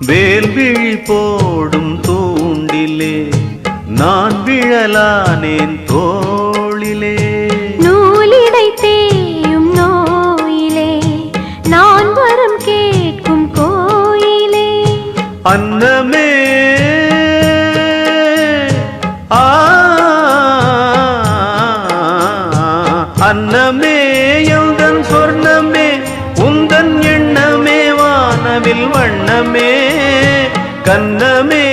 வேல்விழி போடும் தூண்டிலே நான் விழலானேன் தோளிலே. நூலிடை தேயும் நோயிலே நான் வரம் கேட்கும் கோயிலே. அன்னமே அன்னமே எந்தன் சொர்ணமே உந்தன் எண்ணமே வானவில் வண்ணமே கண்ணமே